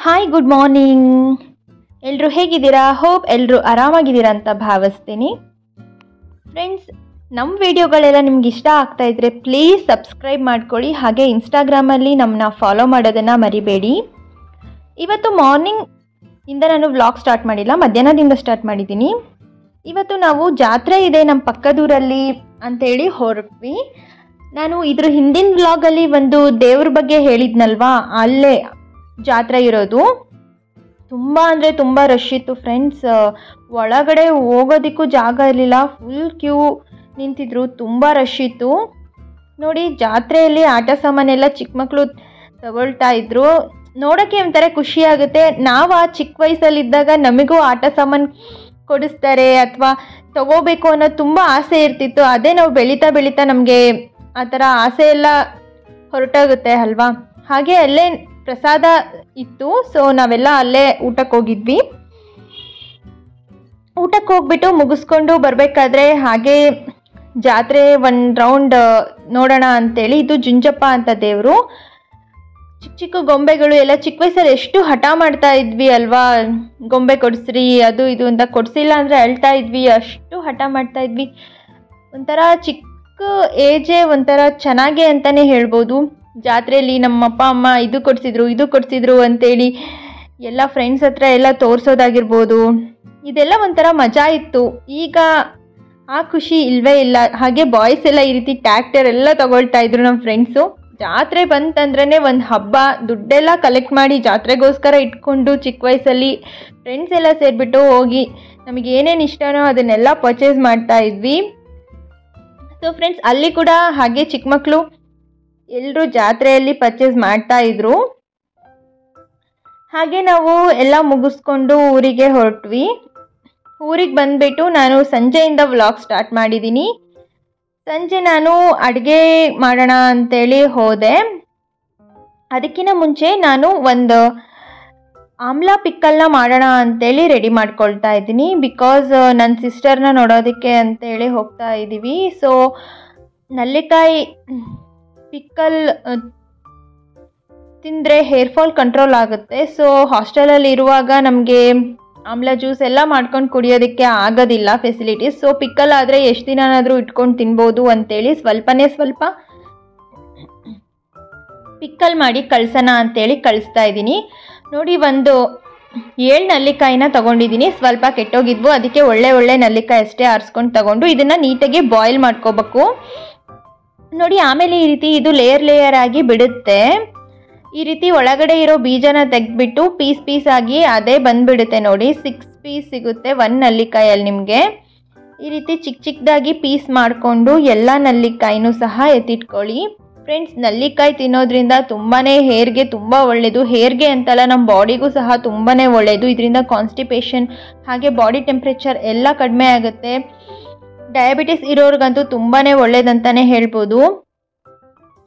Hi good morning. ಎಲ್ಲರೂ ಹೇಗಿದ್ದೀರಾ? Hope ಎಲ್ಲರೂ ಆರಾಮಾಗಿದ್ದೀರಾ ಅಂತ ಭಾವಿಸ್ತೀನಿ. ಫ್ರೆಂಡ್ಸ್, ನಮ್ಮ ವಿಡಿಯೋಗಳೆಲ್ಲ ನಿಮ್ಗೆ ಇಷ್ಟ ಆಗ್ತಾ ಇದ್ದರೆ ಪ್ಲೀಸ್ ಸಬ್ಸ್ಕ್ರೈಬ್ ಮಾಡ್ಕೊಳ್ಳಿ. ಹಾಗೆ ಇನ್ಸ್ಟಾಗ್ರಾಮಲ್ಲಿ ನಮ್ಮನ್ನ ಫಾಲೋ ಮಾಡೋದನ್ನು ಮರಿಬೇಡಿ. ಇವತ್ತು ಮಾರ್ನಿಂಗ್ ಇಂದ ನಾನು ವ್ಲಾಗ್ ಸ್ಟಾರ್ಟ್ ಮಾಡಿಲ್ಲ, ಮಧ್ಯಾಹ್ನದಿಂದ ಸ್ಟಾರ್ಟ್ ಮಾಡಿದ್ದೀನಿ. ಇವತ್ತು ನಾವು ಜಾತ್ರೆ ಇದೆ ನಮ್ಮ ಪಕ್ಕದೂರಲ್ಲಿ ಅಂತೇಳಿ ಹೊರಟ್ವಿ. ನಾನು ಇದ್ರ ಹಿಂದಿನ ವ್ಲಾಗಲ್ಲಿ ಒಂದು ದೇವ್ರ ಬಗ್ಗೆ ಹೇಳಿದ್ನಲ್ವಾ, ಅಲ್ಲೇ ಜಾತ್ರೆ ಇರೋದು. ತುಂಬ ಅಂದರೆ ತುಂಬ ರಶ್ ಇತ್ತು ಫ್ರೆಂಡ್ಸ್. ಒಳಗಡೆ ಹೋಗೋದಕ್ಕೂ ಜಾಗ ಇರಲಿಲ್ಲ, ಫುಲ್ ಕ್ಯೂ ನಿಂತಿದ್ರು, ತುಂಬ ರಶ್ ಇತ್ತು. ನೋಡಿ, ಜಾತ್ರೆಯಲ್ಲಿ ಆಟ ಸಾಮಾನೆಲ್ಲ ಚಿಕ್ಕ ಮಕ್ಕಳು ತಗೊಳ್ತಾ ಇದ್ರು. ನೋಡೋಕ್ಕೆ ಒಂಥರ ಖುಷಿ ಆಗುತ್ತೆ. ನಾವು ಆ ಚಿಕ್ಕ ವಯಸ್ಸಲ್ಲಿದ್ದಾಗ ನಮಗೂ ಆಟ ಸಾಮಾನು ಕೊಡಿಸ್ತಾರೆ ಅಥವಾ ತಗೋಬೇಕು ಅನ್ನೋದು ತುಂಬ ಆಸೆ ಇರ್ತಿತ್ತು. ಅದೇ ನಾವು ಬೆಳೀತಾ ಬೆಳೀತಾ ನಮಗೆ ಆ ಥರ ಆಸೆ ಎಲ್ಲ ಹೊರಟೋಗುತ್ತೆ ಅಲ್ವಾ. ಹಾಗೆ ಅಲ್ಲೇ ಪ್ರಸಾದ ಇತ್ತು, ಸೊ ನಾವೆಲ್ಲ ಅಲ್ಲೇ ಊಟಕ್ಕೆ ಹೋಗಿದ್ವಿ. ಊಟಕ್ಕೆ ಹೋಗ್ಬಿಟ್ಟು ಮುಗಿಸ್ಕೊಂಡು ಬರಬೇಕಾದ್ರೆ ಹಾಗೆ ಜಾತ್ರೆ ಒಂದು ರೌಂಡ್ ನೋಡೋಣ ಅಂತೇಳಿ, ಇದು ಜುಂಜಪ್ಪ ಅಂತ ದೇವರು. ಚಿಕ್ಕ ಚಿಕ್ಕ ಗೊಂಬೆಗಳು ಎಲ್ಲ ಚಿಕ್ಕ ವಯಸ್ಸಲ್ಲಿ ಎಷ್ಟು ಹಠ ಮಾಡ್ತಾ ಇದ್ವಿ ಅಲ್ವಾ, ಗೊಂಬೆ ಕೊಡಿಸ್ರಿ ಅದು ಇದು ಅಂತ. ಕೊಡಿಸಿಲ್ಲ ಅಂದರೆ ಅಳ್ತಾ ಇದ್ವಿ, ಅಷ್ಟು ಹಠ ಮಾಡ್ತಾ ಇದ್ವಿ. ಒಂಥರ ಚಿಕ್ಕ ಏಜೇ ಒಂಥರ ಚೆನ್ನಾಗೆ ಅಂತಲೇ ಹೇಳ್ಬೋದು. ಜಾತ್ರೆಯಲ್ಲಿ ನಮ್ಮ ಅಪ್ಪ ಅಮ್ಮ ಇದು ಕೊಡಿಸಿದ್ರು ಅಂತೇಳಿ ಎಲ್ಲ ಫ್ರೆಂಡ್ಸ್ ಹತ್ರ ಎಲ್ಲ ತೋರಿಸೋದಾಗಿರ್ಬೋದು, ಇದೆಲ್ಲ ಒಂಥರ ಮಜಾ ಇತ್ತು. ಈಗ ಆ ಖುಷಿ ಇಲ್ಲವೇ ಇಲ್ಲ. ಹಾಗೆ ಬಾಯ್ಸ್ ಎಲ್ಲ ಈ ರೀತಿ ಟ್ಯಾಕ್ಟರ್ ಎಲ್ಲ ತಗೊಳ್ತಾ ಇದ್ರು ನಮ್ಮ ಫ್ರೆಂಡ್ಸು. ಜಾತ್ರೆ ಬಂತಂದ್ರೇ ಒಂದು ಹಬ್ಬ. ದುಡ್ಡೆಲ್ಲ ಕಲೆಕ್ಟ್ ಮಾಡಿ ಜಾತ್ರೆಗೋಸ್ಕರ ಇಟ್ಕೊಂಡು ಚಿಕ್ಕ ವಯಸ್ಸಲ್ಲಿ ಫ್ರೆಂಡ್ಸ್ ಎಲ್ಲ ಸೇರಿಬಿಟ್ಟು ಹೋಗಿ ನಮಗೆ ಏನೇನು ಇಷ್ಟನೋ ಅದನ್ನೆಲ್ಲ ಪರ್ಚೇಸ್ ಮಾಡ್ತಾ ಇದ್ವಿ. ಸೊ ಫ್ರೆಂಡ್ಸ್, ಅಲ್ಲಿ ಕೂಡ ಹಾಗೆ ಚಿಕ್ಕ ಮಕ್ಕಳು ಎಲ್ಲರೂ ಜಾತ್ರೆಯಲ್ಲಿ ಪರ್ಚೇಸ್ ಮಾಡ್ತಾ ಇದ್ರು. ಹಾಗೆ ನಾವು ಎಲ್ಲ ಮುಗಿಸ್ಕೊಂಡು ಊರಿಗೆ ಹೊರಟ್ವಿ. ಊರಿಗೆ ಬಂದುಬಿಟ್ಟು ನಾನು ಸಂಜೆಯಿಂದ ವ್ಲಾಗ್ ಸ್ಟಾರ್ಟ್ ಮಾಡಿದ್ದೀನಿ. ಸಂಜೆ ನಾನು ಅಡುಗೆ ಮಾಡೋಣ ಅಂತೇಳಿ ಹೋದೆ. ಅದಕ್ಕಿಂತ ಮುಂಚೆ ನಾನು ಒಂದು ಆಮ್ಲಾ ಪಿಕ್ಕಲ್ನ ಮಾಡೋಣ ಅಂತೇಳಿ ರೆಡಿ ಮಾಡ್ಕೊಳ್ತಾ ಇದ್ದೀನಿ. ಬಿಕಾಸ್ ನನ್ನ ಸಿಸ್ಟರ್ನ ನೋಡೋದಕ್ಕೆ ಅಂತೇಳಿ ಹೋಗ್ತಾ ಇದ್ದೀವಿ. ಸೊ ನಲ್ಲಿಕಾಯಿ ಪಿಕ್ಕಲ್ ತಿಂದರೆ ಹೇರ್ ಫಾಲ್ ಕಂಟ್ರೋಲ್ ಆಗುತ್ತೆ. ಸೊ ಹಾಸ್ಟೆಲಲ್ಲಿ ಇರುವಾಗ ನಮಗೆ ಆಮ್ಲ ಜ್ಯೂಸ್ ಎಲ್ಲ ಮಾಡ್ಕೊಂಡು ಕುಡಿಯೋದಕ್ಕೆ ಆಗೋದಿಲ್ಲ ಫೆಸಿಲಿಟೀಸ್. ಸೊ ಪಿಕ್ಕಲ್ ಆದರೆ ಎಷ್ಟು ದಿನನಾದರೂ ಇಟ್ಕೊಂಡು ತಿನ್ಬೋದು ಅಂತೇಳಿ ಸ್ವಲ್ಪ ಪಿಕ್ಕಲ್ ಮಾಡಿ ಕಳ್ಸೋಣ ಅಂತೇಳಿ ಕಳಿಸ್ತಾ ಇದ್ದೀನಿ. ನೋಡಿ, ಒಂದು 7 ನಲ್ಲಿಕಾಯಿನ ತೊಗೊಂಡಿದ್ದೀನಿ. ಸ್ವಲ್ಪ ಕೆಟ್ಟೋಗಿದ್ವು, ಅದಕ್ಕೆ ಒಳ್ಳೆ ನಲ್ಲಿಕಾಯಿ ಅಷ್ಟೇ ಆರಿಸ್ಕೊಂಡು ತಗೊಂಡು ಇದನ್ನು ನೀಟಾಗಿ ಬಾಯ್ಲ್ ಮಾಡ್ಕೋಬೇಕು. ನೋಡಿ, ಆಮೇಲೆ ಈ ರೀತಿ ಇದು ಲೇಯರ್ ಆಗಿ ಬಿಡುತ್ತೆ. ಈ ರೀತಿ ಒಳಗಡೆ ಇರೋ ಬೀಜನ ತೆಗೆದ್ಬಿಟ್ಟು ಪೀಸ್ ಆಗಿ ಅದೇ ಬಂದುಬಿಡುತ್ತೆ. ನೋಡಿ, 6 ಪೀಸ್ ಸಿಗುತ್ತೆ 1 ನಲ್ಲಿಕಾಯಲ್ಲಿ ನಿಮಗೆ. ಈ ರೀತಿ ಚಿಕ್ಕದಾಗಿ ಪೀಸ್ ಮಾಡಿಕೊಂಡು ಎಲ್ಲ ನಲ್ಲಿಕಾಯಿನೂ ಸಹ ಎತ್ತಿಟ್ಕೊಳ್ಳಿ. ಫ್ರೆಂಡ್ಸ್, ನಲ್ಲಿಕಾಯಿ ತಿನ್ನೋದ್ರಿಂದ ತುಂಬಾ ಹೇರ್ಗೆ ತುಂಬ ಒಳ್ಳೆಯದು. ಹೇರ್ಗೆ ಅಂತಲ್ಲ, ನಮ್ಮ ಬಾಡಿಗೂ ಸಹ ತುಂಬಾ ಒಳ್ಳೆಯದು. ಇದರಿಂದ ಕಾನ್ಸ್ಟಿಪೇಷನ್ ಹಾಗೆ ಬಾಡಿ ಟೆಂಪ್ರೇಚರ್ ಎಲ್ಲ ಕಡಿಮೆ ಆಗುತ್ತೆ. ಡಯಾಬಿಟಿಸ್ ಇರೋರಿಗಂತೂ ತುಂಬಾ ಒಳ್ಳೇದಂತಲೇ ಹೇಳ್ಬೋದು.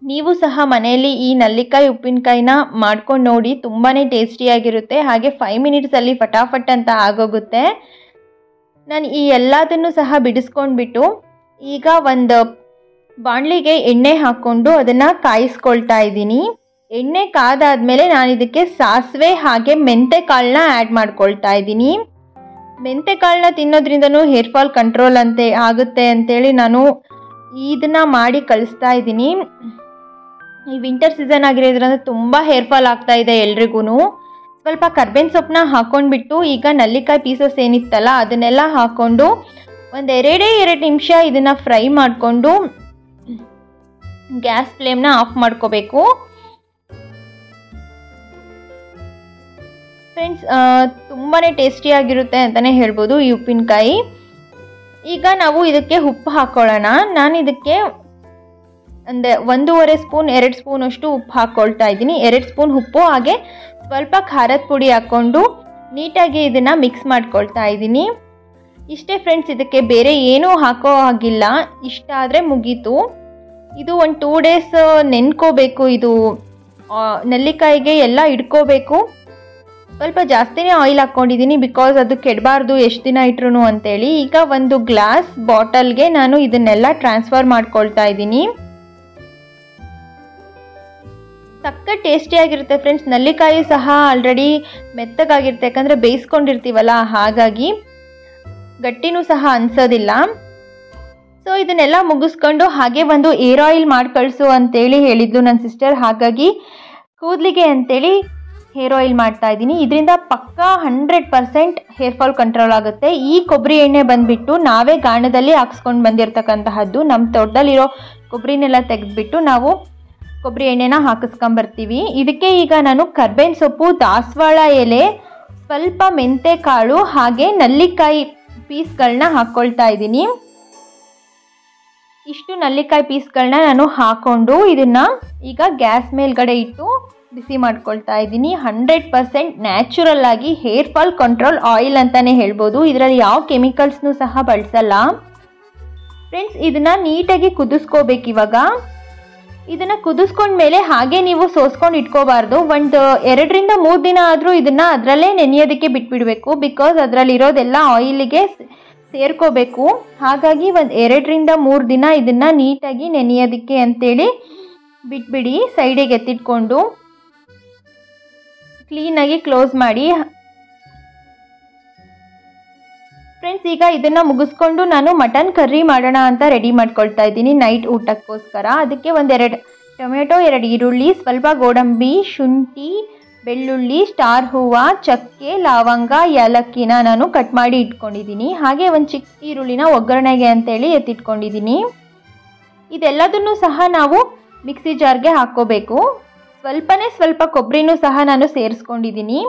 ನೀವು ಸಹ ಮನೆಯಲ್ಲಿ ಈ ನಲ್ಲಿಕಾಯಿ ಉಪ್ಪಿನಕಾಯಿನ ಮಾಡ್ಕೊಂಡು ನೋಡಿ, ತುಂಬಾ ಟೇಸ್ಟಿಯಾಗಿರುತ್ತೆ. ಹಾಗೆ 5 ಮಿನಿಟ್ಸಲ್ಲಿ ಫಟಾಫಟ್ ಅಂತ ಆಗೋಗುತ್ತೆ. ನಾನು ಈ ಎಲ್ಲದನ್ನು ಸಹ ಬಿಡಿಸ್ಕೊಂಡ್ಬಿಟ್ಟು ಈಗ ಒಂದು ಬಾಣಲಿಗೆ ಎಣ್ಣೆ ಹಾಕ್ಕೊಂಡು ಅದನ್ನು ಕಾಯಿಸ್ಕೊಳ್ತಾ ಇದ್ದೀನಿ. ಎಣ್ಣೆ ಕಾದಾದ್ಮೇಲೆ ನಾನು ಇದಕ್ಕೆ ಸಾಸಿವೆ ಹಾಗೆ ಮೆಂತೆ ಕಾಳನ್ನ ಆ್ಯಡ್ ಮಾಡ್ಕೊಳ್ತಾ ಇದ್ದೀನಿ. ಮೆಂತೆ ಕಾಳನ್ನ ತಿನ್ನೋದ್ರಿಂದನೂ ಹೇರ್ ಫಾಲ್ ಕಂಟ್ರೋಲ್ ಆಗುತ್ತೆ ಅಂತೇಳಿ ನಾನು ಇದನ್ನು ಮಾಡಿ ಕಳಿಸ್ತಾ ಇದ್ದೀನಿ. ಈ ವಿಂಟರ್ ಸೀಸನ್ ಆಗಿರೋದ್ರಿಂದ ತುಂಬ ಹೇರ್ ಫಾಲ್ ಆಗ್ತಾ ಇದೆ ಎಲ್ರಿಗೂ. ಸ್ವಲ್ಪ ಕರ್ಬೇವಿನ ಸೊಪ್ಪನ್ನ ಹಾಕ್ಕೊಂಡ್ಬಿಟ್ಟು ಈಗ ನಲ್ಲಿಕಾಯಿ ಪೀಸಸ್ ಏನಿತ್ತಲ್ಲ ಅದನ್ನೆಲ್ಲ ಹಾಕ್ಕೊಂಡು ಒಂದು 2 ನಿಮಿಷ ಇದನ್ನು ಫ್ರೈ ಮಾಡಿಕೊಂಡು ಗ್ಯಾಸ್ ಫ್ಲೇಮ್ನ ಆಫ್ ಮಾಡ್ಕೋಬೇಕು. ಫ್ರೆಂಡ್ಸ್, ತುಂಬಾ ಟೇಸ್ಟಿಯಾಗಿರುತ್ತೆ ಅಂತಲೇ ಹೇಳ್ಬೋದು ಈ ಉಪ್ಪಿನಕಾಯಿ. ಈಗ ನಾವು ಇದಕ್ಕೆ ಉಪ್ಪು ಹಾಕ್ಕೊಳ್ಳೋಣ. ನಾನು ಇದಕ್ಕೆ ಒಂದು 1.5 ಸ್ಪೂನ್ 2 ಸ್ಪೂನ್ ಅಷ್ಟು ಉಪ್ಪು ಹಾಕ್ಕೊಳ್ತಾ ಇದ್ದೀನಿ. 2 ಸ್ಪೂನ್ ಉಪ್ಪು ಹಾಗೆ ಸ್ವಲ್ಪ ಖಾರದ ಪುಡಿ ಹಾಕ್ಕೊಂಡು ನೀಟಾಗಿ ಇದನ್ನು ಮಿಕ್ಸ್ ಮಾಡ್ಕೊಳ್ತಾ ಇದ್ದೀನಿ. ಇಷ್ಟೇ ಫ್ರೆಂಡ್ಸ್, ಇದಕ್ಕೆ ಬೇರೆ ಏನೂ ಹಾಕೋ ಹಾಗಿಲ್ಲ. ಇಷ್ಟ ಆದರೆ ಮುಗೀತು. ಇದು ಒಂದು 2 ಡೇಸ್ ನೆನ್ಕೋಬೇಕು. ಇದು ನೆಲ್ಲಿಕಾಯಿಗೆ ಎಲ್ಲ ಇಡ್ಕೋಬೇಕು. ಸ್ವಲ್ಪ ಜಾಸ್ತಿನೇ ಆಯಿಲ್ ಹಾಕ್ಕೊಂಡಿದ್ದೀನಿ, ಬಿಕಾಸ್ ಅದು ಕೆಡಬಾರ್ದು ಎಷ್ಟು ದಿನ ಇಟ್ರು ಅಂತೇಳಿ. ಈಗ ಒಂದು ಗ್ಲಾಸ್ ಬಾಟಲ್ಗೆ ನಾನು ಇದನ್ನೆಲ್ಲ ಟ್ರಾನ್ಸ್ಫರ್ ಮಾಡ್ಕೊಳ್ತಾ ಇದ್ದೀನಿ. ಸಕ್ಕ ಟೇಸ್ಟಿಯಾಗಿರುತ್ತೆ ಫ್ರೆಂಡ್ಸ್. ನಲ್ಲಿಕಾಯಿ ಸಹ ಆಲ್ರೆಡಿ ಮೆತ್ತಗಾಗಿರುತ್ತೆ, ಯಾಕಂದರೆ ಬೇಯಿಸ್ಕೊಂಡಿರ್ತೀವಲ್ಲ, ಹಾಗಾಗಿ ಗಟ್ಟಿನೂ ಸಹ ಅನಿಸೋದಿಲ್ಲ. ಸೊ ಇದನ್ನೆಲ್ಲ ಮುಗಿಸ್ಕೊಂಡು ಹಾಗೆ ಒಂದು ಏರ್ ಆಯಿಲ್ ಮಾಡಿ ಕಳಿಸು ಅಂತೇಳಿ ಹೇಳಿದ್ಲು ನನ್ನ ಸಿಸ್ಟರ್. ಹಾಗಾಗಿ ಕೂದಲಿಗೆ ಅಂತೇಳಿ ಹೇರ್ ಆಯಿಲ್ ಮಾಡ್ತಾ ಇದ್ದೀನಿ. ಇದರಿಂದ ಪಕ್ಕಾ 100% ಹೇರ್ ಫಾಲ್ ಕಂಟ್ರೋಲ್ ಆಗುತ್ತೆ. ಈ ಕೊಬ್ಬರಿ ಎಣ್ಣೆ ಬಂದುಬಿಟ್ಟು ನಾವೇ ಗಾಣದಲ್ಲಿ ಹಾಕ್ಸ್ಕೊಂಡು ಬಂದಿರತಕ್ಕಂತಹದ್ದು. ನಮ್ಮ ತೋಟದಲ್ಲಿರೋ ಕೊಬ್ಬರಿನೆಲ್ಲ ತೆಗೆದುಬಿಟ್ಟು ನಾವು ಕೊಬ್ಬರಿ ಎಣ್ಣೆನ ಹಾಕಿಸ್ಕೊಂಬರ್ತೀವಿ. ಇದಕ್ಕೆ ಈಗ ನಾನು ಕರ್ಬೇವಿನ ಸೊಪ್ಪು, ದಾಸವಾಳ ಎಲೆ, ಸ್ವಲ್ಪ ಮೆಂತೆ ಕಾಳು ಹಾಗೆ ನಲ್ಲಿಕಾಯಿ ಪೀಸ್ಗಳನ್ನ ಹಾಕ್ಕೊಳ್ತಾ ಇದ್ದೀನಿ. ಇಷ್ಟು ನಲ್ಲಿಕಾಯಿ ಪೀಸ್ಗಳನ್ನ ನಾನು ಹಾಕ್ಕೊಂಡು ಇದನ್ನು ಈಗ ಗ್ಯಾಸ್ ಮೇಲ್ಗಡೆ ಇಟ್ಟು ಬಿಸಿ ಮಾಡ್ಕೊಳ್ತಾ ಇದ್ದೀನಿ. 100% ನ್ಯಾಚುರಲ್ ಆಗಿ ಹೇರ್ ಫಾಲ್ ಕಂಟ್ರೋಲ್ ಆಯಿಲ್ ಅಂತಲೇ ಹೇಳ್ಬೋದು. ಇದರಲ್ಲಿ ಯಾವ ಕೆಮಿಕಲ್ಸ್ನೂ ಸಹ ಬಳಸಲ್ಲ ಫ್ರೆಂಡ್ಸ್. ಇದನ್ನು ನೀಟಾಗಿ ಕುದಿಸ್ಕೋಬೇಕು. ಇವಾಗ ಇದನ್ನು ಕುದಿಸ್ಕೊಂಡ್ಮೇಲೆ ಹಾಗೆ ನೀವು ಸೋಸ್ಕೊಂಡು ಇಟ್ಕೋಬಾರ್ದು. ಒಂದು 2 ರಿಂದ 3 ದಿನ ಆದರೂ ಇದನ್ನು ಅದರಲ್ಲೇ ನೆನೆಯೋದಕ್ಕೆ ಬಿಟ್ಬಿಡಬೇಕು. ಬಿಕಾಸ್ ಅದರಲ್ಲಿರೋದೆಲ್ಲ ಆಯಿಲಿಗೆ ಸೇರ್ಕೋಬೇಕು. ಹಾಗಾಗಿ ಒಂದು 2 ರಿಂದ 3 ದಿನ ಇದನ್ನು ನೀಟಾಗಿ ನೆನೆಯೋದಕ್ಕೆ ಅಂತೇಳಿ ಬಿಟ್ಬಿಡಿ. ಸೈಡಿಗೆ ಎತ್ತಿಟ್ಕೊಂಡು ಕ್ಲೀನಾಗಿ ಕ್ಲೋಸ್ ಮಾಡಿ ಫ್ರೆಂಡ್ಸ್. ಈಗ ಇದನ್ನು ಮುಗಿಸ್ಕೊಂಡು ನಾನು ಮಟನ್ ಕರ್ರಿ ಮಾಡೋಣ ಅಂತ ರೆಡಿ ಮಾಡ್ಕೊಳ್ತಾ ಇದ್ದೀನಿ ನೈಟ್ ಊಟಕ್ಕೋಸ್ಕರ. ಅದಕ್ಕೆ 1-2 ಟೊಮೆಟೊ, 2 ಈರುಳ್ಳಿ, ಸ್ವಲ್ಪ ಗೋಡಂಬಿ, ಶುಂಠಿ, ಬೆಳ್ಳುಳ್ಳಿ, ಸ್ಟಾರ್ ಹೂವು, ಚಕ್ಕೆ, ಲವಂಗ, ಏಲಕ್ಕಿನ ನಾನು ಕಟ್ ಮಾಡಿ ಇಟ್ಕೊಂಡಿದ್ದೀನಿ. ಹಾಗೆ ಒಂದು ಚಿಕ್ಕ ಈರುಳ್ಳಿನ ಒಗ್ಗರಣೆಗೆ ಅಂತೇಳಿ ಎತ್ತಿಟ್ಕೊಂಡಿದ್ದೀನಿ. ಇದೆಲ್ಲದನ್ನು ಸಹ ನಾವು ಮಿಕ್ಸಿ ಜಾರ್ಗೆ ಹಾಕ್ಕೋಬೇಕು. ಸ್ವಲ್ಪ ಕೊಬ್ಬರಿನೂ ಸಹ ನಾನು ಸೇರಿಸ್ಕೊಂಡಿದ್ದೀನಿ.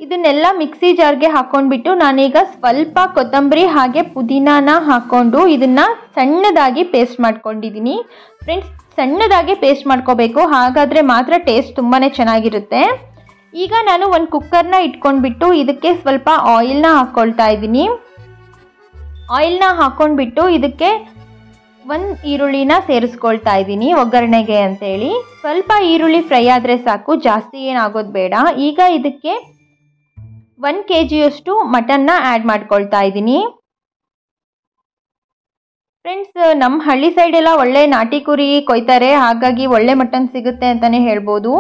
ಇದನ್ನೆಲ್ಲ ಮಿಕ್ಸಿ ಜಾರ್ಗೆ ಹಾಕ್ಕೊಂಡ್ಬಿಟ್ಟು ನಾನೀಗ ಸ್ವಲ್ಪ ಕೊತ್ತಂಬರಿ ಹಾಗೆ ಪುದೀನಾನ ಹಾಕ್ಕೊಂಡು ಇದನ್ನು ಸಣ್ಣದಾಗಿ ಪೇಸ್ಟ್ ಮಾಡ್ಕೊಂಡಿದ್ದೀನಿ ಫ್ರೆಂಡ್ಸ್. ಸಣ್ಣದಾಗಿ ಪೇಸ್ಟ್ ಮಾಡ್ಕೋಬೇಕು, ಹಾಗಾದರೆ ಮಾತ್ರ ಟೇಸ್ಟ್ ತುಂಬಾ ಚೆನ್ನಾಗಿರುತ್ತೆ. ಈಗ ನಾನು ಒಂದು ಕುಕ್ಕರ್ನ ಇಟ್ಕೊಂಡ್ಬಿಟ್ಟು ಇದಕ್ಕೆ ಸ್ವಲ್ಪ ಆಯಿಲ್ನ ಹಾಕ್ಕೊಳ್ತಾ ಇದ್ದೀನಿ. ಆಯಿಲ್ನ ಹಾಕ್ಕೊಂಡ್ಬಿಟ್ಟು ಇದಕ್ಕೆ 1 ಈರುಳ್ಳಿನ ಸೇರಿಸ್ಕೊಳ್ತಾ ಇದ್ದೀನಿ ಒಗ್ಗರಣೆಗೆ ಅಂತೇಳಿ. ಸ್ವಲ್ಪ ಈರುಳ್ಳಿ ಫ್ರೈ ಆದರೆ ಸಾಕು, ಜಾಸ್ತಿ ಏನಾಗೋದು ಬೇಡ. ಈಗ ಇದಕ್ಕೆ 1 kgಯಷ್ಟು ಮಟನ್ನ ಆ್ಯಡ್ ಮಾಡ್ಕೊಳ್ತಾ ಇದ್ದೀನಿ ಫ್ರೆಂಡ್ಸ್. ನಮ್ಮ ಹಳ್ಳಿ ಸೈಡೆಲ್ಲ ಒಳ್ಳೆ ನಾಟಿ ಕುರಿ ಕೊಯ್ತಾರೆ, ಹಾಗಾಗಿ ಒಳ್ಳೆ ಮಟನ್ ಸಿಗುತ್ತೆ ಅಂತಲೇ ಹೇಳ್ಬೋದು.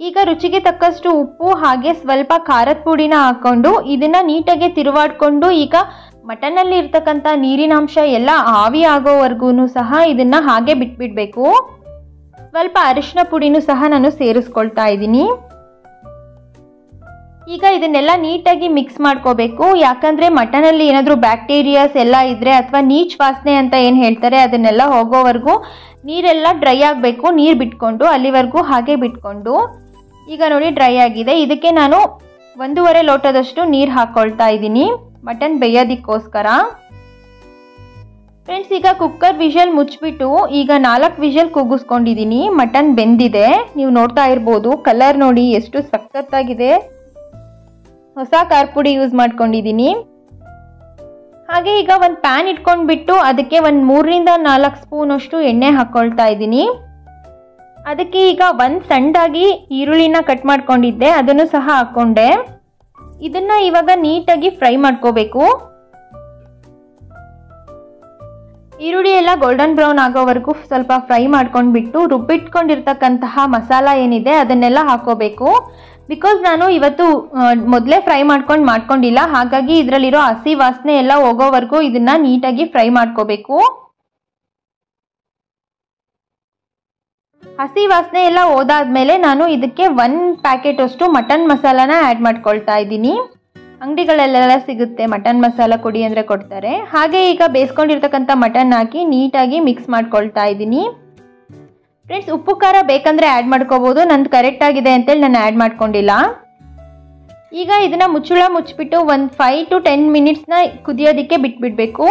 ಈಗ ರುಚಿಗೆ ತಕ್ಕಷ್ಟು ಉಪ್ಪು ಹಾಗೆ ಸ್ವಲ್ಪ ಖಾರದ ಪುಡಿನ ಹಾಕ್ಕೊಂಡು ಇದನ್ನು ನೀಟಾಗಿ ತಿರುವಾಡ್ಕೊಂಡು ಈಗ ಮಟನ್ನಲ್ಲಿ ಇರ್ತಕ್ಕಂಥ ನೀರಿನಾಂಶ ಎಲ್ಲ ಆವಿ ಆಗೋವರೆಗೂ ಸಹ ಇದನ್ನು ಹಾಗೆ ಬಿಟ್ಬಿಡಬೇಕು. ಸ್ವಲ್ಪ ಅರಿಶಿನ ಪುಡಿನೂ ಸಹ ನಾನು ಸೇರಿಸ್ಕೊಳ್ತಾ ಇದ್ದೀನಿ. ಈಗ ಇದನ್ನೆಲ್ಲ ನೀಟಾಗಿ ಮಿಕ್ಸ್ ಮಾಡ್ಕೋಬೇಕು. ಯಾಕಂದರೆ ಮಟನಲ್ಲಿ ಏನಾದರೂ ಬ್ಯಾಕ್ಟೀರಿಯಾಸ್ ಎಲ್ಲ ಇದ್ದರೆ ಅಥವಾ ನೀಚ್ ವಾಸನೆ ಅಂತ ಏನು ಹೇಳ್ತಾರೆ ಅದನ್ನೆಲ್ಲ ಹೋಗೋವರೆಗೂ ನೀರೆಲ್ಲ ಡ್ರೈ ಆಗಬೇಕು. ನೀರು ಬಿಟ್ಕೊಂಡು ಅಲ್ಲಿವರೆಗೂ ಹಾಗೆ ಬಿಟ್ಕೊಂಡು ಈಗ ನೋಡಿ ಡ್ರೈ ಆಗಿದೆ. ಇದಕ್ಕೆ ನಾನು 1.5 ಲೋಟದಷ್ಟು ನೀರು ಹಾಕ್ಕೊಳ್ತಾ ಇದ್ದೀನಿ ಮಟನ್ ಬೇಯೋದಕ್ಕೋಸ್ಕರ ಫ್ರೆಂಡ್ಸ್. ಈಗ ಕುಕ್ಕರ್ ವಿಷಲ್ ಮುಚ್ಚಿಬಿಟ್ಟು ಈಗ 4 ವಿಷಲ್ ಕೂಗಿಸ್ಕೊಂಡಿದ್ದೀನಿ. ಮಟನ್ ಬೆಂದಿದೆ, ನೀವು ನೋಡ್ತಾ ಇರ್ಬೋದು. ಕಲರ್ ನೋಡಿ ಎಷ್ಟು ಸಖತ್ತಾಗಿದೆ. ಹೊಸ ಖಾರ ಪುಡಿ ಯೂಸ್ ಮಾಡ್ಕೊಂಡಿದ್ದೀನಿ. ಹಾಗೆ ಈಗ ಒಂದು ಪ್ಯಾನ್ ಇಟ್ಕೊಂಡ್ಬಿಟ್ಟು ಅದಕ್ಕೆ ಒಂದು 3 ರಿಂದ 4 ಸ್ಪೂನಷ್ಟು ಎಣ್ಣೆ ಹಾಕ್ಕೊಳ್ತಾ ಇದ್ದೀನಿ. ಅದಕ್ಕೆ ಈಗ ಒಂದು ಸಣ್ಣದಾಗಿ ಈರುಳ್ಳಿನ ಕಟ್ ಮಾಡ್ಕೊಂಡಿದ್ದೆ, ಅದನ್ನು ಸಹ ಹಾಕ್ಕೊಂಡೆ. ಇದನ್ನು ಇವಾಗ ನೀಟಾಗಿ ಫ್ರೈ ಮಾಡ್ಕೋಬೇಕು. ಈರುಳ್ಳಿ ಎಲ್ಲ ಗೋಲ್ಡನ್ ಬ್ರೌನ್ ಆಗೋವರೆಗೂ ಸ್ವಲ್ಪ ಫ್ರೈ ಮಾಡ್ಕೊಂಡ್ಬಿಟ್ಟು ರುಬ್ಬಿಟ್ಕೊಂಡಿರ್ತಕ್ಕಂತಹ ಮಸಾಲ ಏನಿದೆ ಅದನ್ನೆಲ್ಲ ಹಾಕೋಬೇಕು. ಬಿಕಾಸ್ ನಾನು ಇವತ್ತು ಮೊದಲೇ ಫ್ರೈ ಮಾಡ್ಕೊಂಡಿಲ್ಲ, ಹಾಗಾಗಿ ಇದರಲ್ಲಿರೋ ಹಸಿ ವಾಸನೆ ಎಲ್ಲ ಹೋಗೋವರೆಗೂ ಇದನ್ನು ನೀಟಾಗಿ ಫ್ರೈ ಮಾಡ್ಕೋಬೇಕು. ಹಸಿ ವಾಸನೆ ಎಲ್ಲ ಹೋದಾದ್ಮೇಲೆ ನಾನು ಇದಕ್ಕೆ 1 ಪ್ಯಾಕೆಟ್ ಅಷ್ಟು ಮಟನ್ ಮಸಾಲಾನ ಆ್ಯಡ್ ಮಾಡ್ಕೊಳ್ತಾ ಇದ್ದೀನಿ. ಅಂಗಡಿಗಳಲ್ಲೆಲ್ಲ ಸಿಗುತ್ತೆ ಮಟನ್ ಮಸಾಲ ಕೊಡಿ ಅಂದರೆ ಕೊಡ್ತಾರೆ. ಹಾಗೆ ಈಗ ಬೇಯಿಸ್ಕೊಂಡಿರ್ತಕ್ಕಂಥ ಮಟನ್ ಹಾಕಿ ನೀಟಾಗಿ ಮಿಕ್ಸ್ ಮಾಡ್ಕೊಳ್ತಾ ಇದ್ದೀನಿ ಫ್ರೆಂಡ್ಸ್. ಉಪ್ಪು ಖಾರ ಬೇಕಂದರೆ ಆ್ಯಡ್ ಮಾಡ್ಕೋಬೋದು, ನಂದು ಕರೆಕ್ಟಾಗಿದೆ ಅಂತೇಳಿ ನಾನು ಆ್ಯಡ್ ಮಾಡ್ಕೊಂಡಿಲ್ಲ. ಈಗ ಇದನ್ನು ಮುಚ್ಚಿಬಿಟ್ಟು ಒಂದು 5 to 10 ಮಿನಿಟ್ಸ್ನ ಕುದಿಯೋದಕ್ಕೆ ಬಿಟ್ಬಿಡಬೇಕು.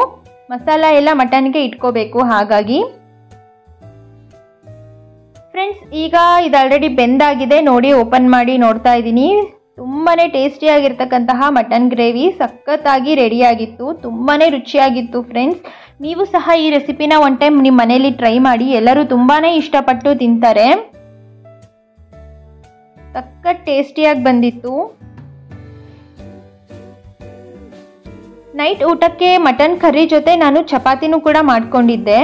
ಮಸಾಲ ಎಲ್ಲ ಮಟನ್ಗೆ ಇಟ್ಕೋಬೇಕು. ಹಾಗಾಗಿ ಫ್ರೆಂಡ್ಸ್ ಈಗ ಇದು ಆಲ್ರೆಡಿ ಬೆಂದಾಗಿದೆ ನೋಡಿ. ಓಪನ್ ಮಾಡಿ ನೋಡ್ತಾ ಇದ್ದೀನಿ. ತುಂಬಾ ಟೇಸ್ಟಿಯಾಗಿರ್ತಕ್ಕಂತಹ ಮಟನ್ ಗ್ರೇವಿ ಸಖತ್ತಾಗಿ ರೆಡಿಯಾಗಿತ್ತು. ತುಂಬಾ ರುಚಿಯಾಗಿತ್ತು ಫ್ರೆಂಡ್ಸ್. ನೀವು ಸಹ ಈ ರೆಸಿಪಿನ ಒನ್ ಟೈಮ್ ನಿಮ್ಮ ಮನೇಲಿ ಟ್ರೈ ಮಾಡಿ. ಎಲ್ಲರೂ ತುಂಬಾ ಇಷ್ಟಪಟ್ಟು ತಿಂತಾರೆ. ಸಖತ್ ಟೇಸ್ಟಿಯಾಗಿ ಬಂದಿತ್ತು. ನೈಟ್ ಊಟಕ್ಕೆ ಮಟನ್ ಕರ್ರಿ ಜೊತೆ ನಾನು ಚಪಾತಿನೂ ಕೂಡ ಮಾಡ್ಕೊಂಡಿದ್ದೆ.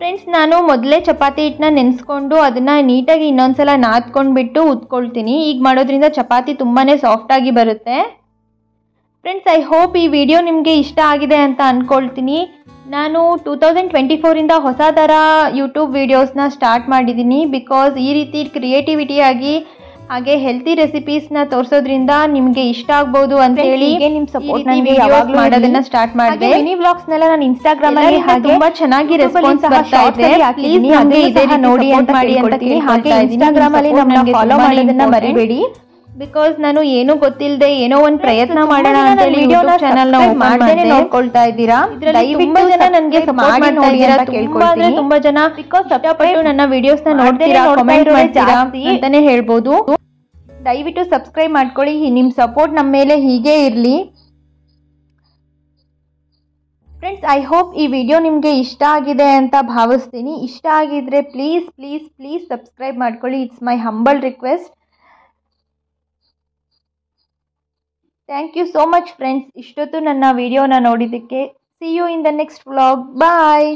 ಫ್ರೆಂಡ್ಸ್, ನಾನು ಮೊದಲೇ ಚಪಾತಿ ಹಿಟ್ಟನ್ನ ನೆನೆಸ್ಕೊಂಡು ಅದನ್ನು ನೀಟಾಗಿ ಇನ್ನೊಂದ್ಸಲ ನಾದ್ಕೊಂಡ್ಬಿಟ್ಟು ಉತ್ಕೊಳ್ತೀನಿ. ಈಗ ಮಾಡೋದ್ರಿಂದ ಚಪಾತಿ ತುಂಬಾ ಸಾಫ್ಟಾಗಿ ಬರುತ್ತೆ. ಫ್ರೆಂಡ್ಸ್, ಐ ಹೋಪ್ ಈ ವಿಡಿಯೋ ನಿಮಗೆ ಇಷ್ಟ ಆಗಿದೆ ಅಂತ ಅಂದ್ಕೊಳ್ತೀನಿ. ನಾನು 2024ಇಂದ ಹೊಸ ಥರ ಯೂಟ್ಯೂಬ್ ವೀಡಿಯೋಸ್ನ ಸ್ಟಾರ್ಟ್ ಮಾಡಿದ್ದೀನಿ. ಬಿಕಾಸ್ ಈ ರೀತಿ ಕ್ರಿಯೇಟಿವಿಟಿಯಾಗಿ ಹಾಗೆ ಹೆಲ್ತಿ ರೆಸಿಪೀಸ್ನ ತೋರಿಸೋದ್ರಿಂದ ನಿಮಗೆ ಇಷ್ಟ ಆಗ್ಬೋದು ಅಂತ ಹೇಳಿ ನಿಮ್ಮ ಸಪೋರ್ಟ್ ನನಗೆ ಯಾವಾಗಲೂ ಮಾಡೋದನ್ನ ಸ್ಟಾರ್ಟ್ ಮಾಡಿದೆ. ಮಿನಿ ವ್ಲಾಗ್ಸ್ನೆಲ್ಲ ನಾನು ಇನ್ಸ್ಟಾಗ್ರಾಮ್ ಅಲ್ಲಿ ಹಾಗೆ ತುಂಬಾ ಚೆನ್ನಾಗಿ ರೆಸ್ಪಾನ್ಸ್ ಬರ್ತಾ ಇದೆ. ಪ್ಲೀಸ್ ನಮಗೆ ಇದೇ ನೋಡಿ ಅಂತ ಮಾಡಿ ಅಂತ ಹಾಗೆ ಇನ್ಸ್ಟಾಗ್ರಾಮ್ ಅಲ್ಲಿ ನಮ್ಮನ್ನ ಫಾಲೋ ಮಾಡೋದನ್ನ ಮರಿಬೇಡಿ. ಬಿಕಾಸ್ ನಾನು ಏನೂ ಗೊತ್ತಿಲ್ಲದೆ ಏನೋ ಒಂದು ಪ್ರಯತ್ನ ಮಾಡೋಣ ಅಂತ ಹೇಳಿ ಯೂಟ್ಯೂಬ್ ಚಾನಲ್ ನ ಮಾಡ್ದೇನೆ ನೋಡ್ಕೊಳ್ತಾ ಇದ್ದೀರಾ. ತುಂಬಾ ಜನ ನನಗೆ ಸಪೋರ್ಟ್ ಮಾಡ್ತಾ ಇದ್ದೀರಾ. ತುಂಬಾ ಜನ ಇಷ್ಟಪಟ್ಟು ನನ್ನ ವಿಡಿಯೋಸ್ ನ ನೋಡ್ತೀರಾ, ಕಾಮೆಂಟ್ ಮಾಡ್ತೀರಾ ಅಂತಾನೆ ಹೇಳ್ಬೋದು. ದಯವಿಟ್ಟು ಸಬ್ಸ್ಕ್ರೈಬ್ ಮಾಡ್ಕೊಳ್ಳಿ. ನಿಮ್ಮ ಸಪೋರ್ಟ್ ನಮ್ಮ ಮೇಲೆ ಹೀಗೆ ಇರಲಿ. ಫ್ರೆಂಡ್ಸ್, ಐ ಹೋಪ್ ಈ ವಿಡಿಯೋ ನಿಮಗೆ ಇಷ್ಟ ಆಗಿದೆ ಅಂತ ಭಾವಿಸ್ತೀನಿ. ಇಷ್ಟ ಆಗಿದ್ರೆ ಪ್ಲೀಸ್ ಪ್ಲೀಸ್ ಪ್ಲೀಸ್ ಸಬ್ಸ್ಕ್ರೈಬ್ ಮಾಡ್ಕೊಳ್ಳಿ. It's my humble request. Thank you so much friends, ಇಷ್ಟೊತ್ತು ನನ್ನ ವಿಡಿಯೋನ ನೋಡಿದ್ದಕ್ಕೆ. See you in the next vlog. Bye.